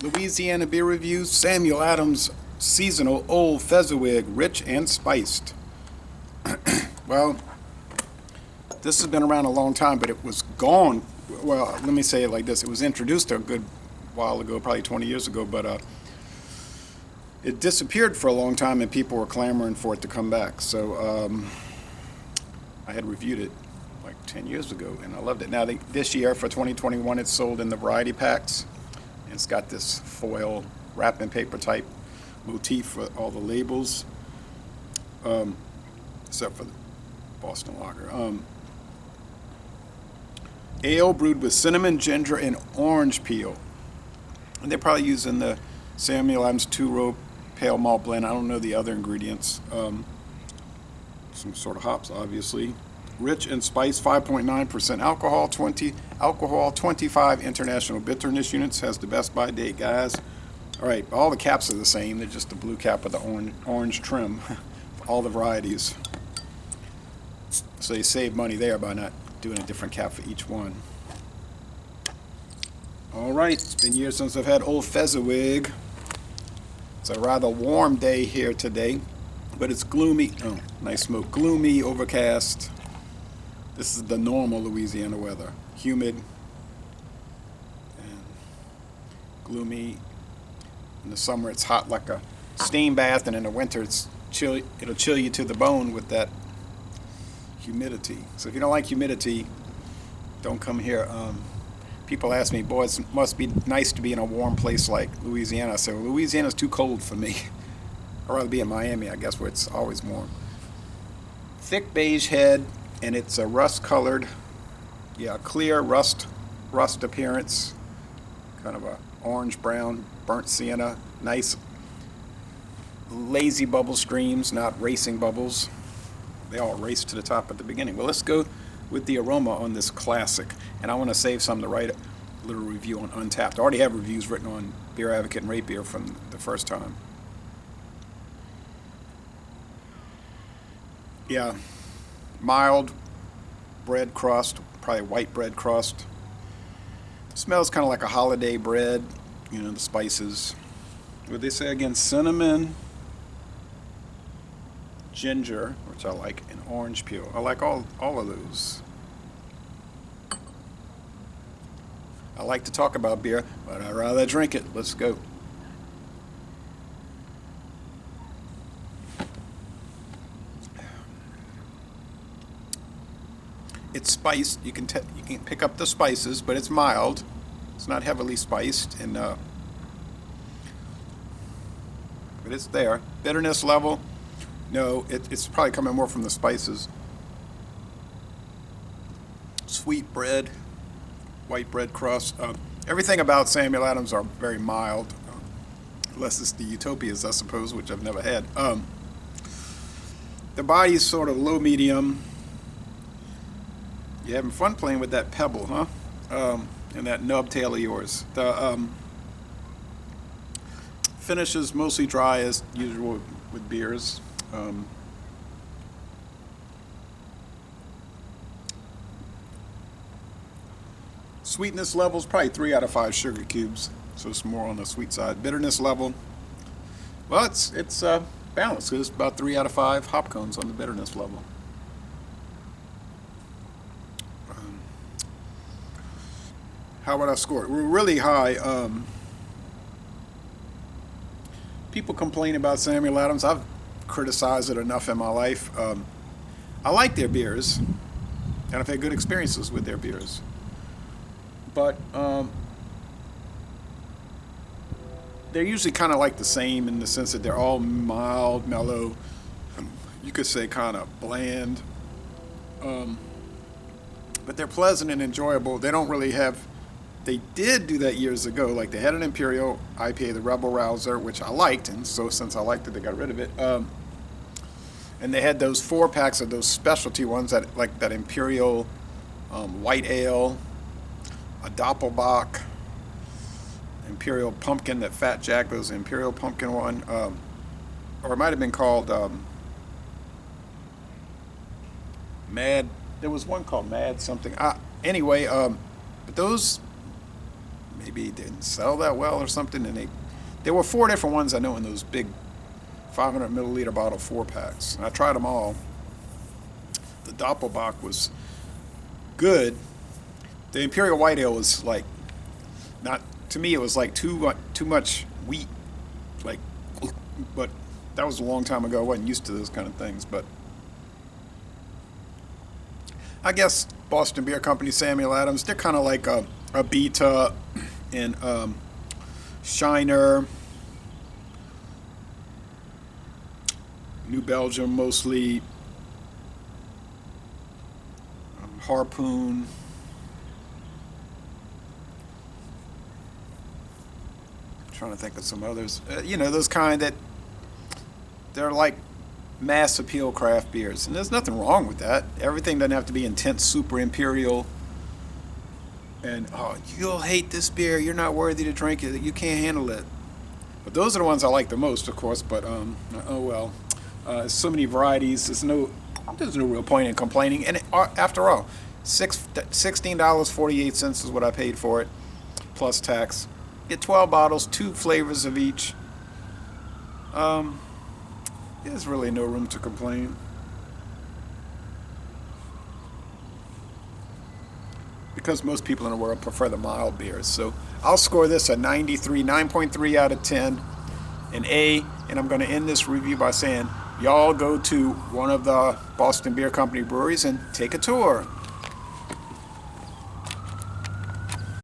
Louisiana beer review, Samuel Adams seasonal old Fezziwig, rich and spiced. Well, this has been around a long time, but it was gone. Well, let me say it like this: it was introduced a good while ago, probably 20 years ago, but it disappeared for a long time, and people were clamoring for it to come back. So I had reviewed it like 10 years ago, and I loved it. Now, this year for 2021, it's sold in the variety packs. And it's got this foil wrapping paper type motif for all the labels, except for the Boston Lager. Ale brewed with cinnamon, ginger, and orange peel. And they're probably using the Samuel Adams two-row pale malt blend. I don't know the other ingredients. Some sort of hops, obviously. Rich and spiced, 5.9% alcohol, 25 international bitterness units. Has the best by date, guys. All right, all the caps are the same. They're just the blue cap with the orange trim for all the varieties. So they save money there by not doing a different cap for each one. All right, it's been years since I've had Old Fezziwig. It's a rather warm day here today, but it's gloomy. Oh, nice smoke. Gloomy, overcast. This is the normal Louisiana weather. Humid and gloomy. In the summer, it's hot like a steam bath, and in the winter, it's chill. It'll chill you to the bone with that humidity. So if you don't like humidity, don't come here. People ask me, boy, it must be nice to be in a warm place like Louisiana. I say, well, Louisiana's too cold for me. I'd rather be in Miami, I guess, where it's always warm. Thick beige head, and it's a rust-colored, clear rust appearance, kind of a orange-brown, burnt sienna. Nice, lazy bubble streams, not racing bubbles. They all race to the top at the beginning. Well, let's go with the aroma on this classic. And I want to save some to write a little review on Untapped. I already have reviews written on Beer Advocate and Rate Beer from the first time. Yeah, mild bread crust, probably white bread crust. Smells kind of like a holiday bread, the spices. What they say again? Cinnamon, ginger, which I like, and orange peel. I like all of those. I like to talk about beer, but I'd rather drink it. Let's go. It's spiced. You can pick up the spices, but it's mild. It's not heavily spiced, and but it's there. Bitterness level, no, it's probably coming more from the spices. Sweet bread, white bread crust. Everything about Samuel Adams are very mild, unless it's the Utopias, I suppose, which I've never had. The body's sort of low medium. You're having fun playing with that pebble, huh? And that nub tail of yours. The finish is mostly dry as usual with beers. Sweetness level is probably 3 out of 5 sugar cubes, so it's more on the sweet side. Bitterness level, well, it's balanced. It's about 3 out of 5 hop cones on the bitterness level. How would I score it? We're really high. People complain about Samuel Adams. I've criticized it enough in my life. I like their beers, and I've had good experiences with their beers. But they're usually kind of like the same in the sense that they're all mild, mellow. You could say kind of bland. But they're pleasant and enjoyable. They don't really have... They did do that years ago. Like they had an Imperial IPA, the Rebel Rouser, which I liked, and so since I liked it, they got rid of it. And they had those 4-packs of those specialty ones that like that Imperial White Ale, a Doppelbock, Imperial Pumpkin, that Fat Jack was the Imperial Pumpkin one, or it might have been called Mad. There was one called Mad something. Anyway, but those maybe didn't sell that well or something. And there were 4 different ones I know in those big 500 milliliter bottle 4-packs. And I tried them all. The Doppelbock was good. The Imperial White Ale was like, not, to me it was like too much wheat. Like, but that was a long time ago. I wasn't used to those kind of things. But I guess Boston Beer Company, Samuel Adams, they're kind of like a Beta and Shiner, New Belgium mostly, Harpoon. I'm trying to think of some others. Those kind that they're like mass appeal craft beers, and there's nothing wrong with that. Everything doesn't have to be intense, super imperial. And you'll hate this beer. You're not worthy to drink it. You can't handle it. But those are the ones I like the most, of course. But oh well. So many varieties. There's no real point in complaining. And after all, $16.48 is what I paid for it, plus tax. Get 12 bottles, 2 flavors of each. There's really no room to complain. Because most people in the world prefer the mild beers. So I'll score this a 93, 9.3 out of 10, an A. And I'm going to end this review by saying, y'all go to one of the Boston Beer Company breweries and take a tour.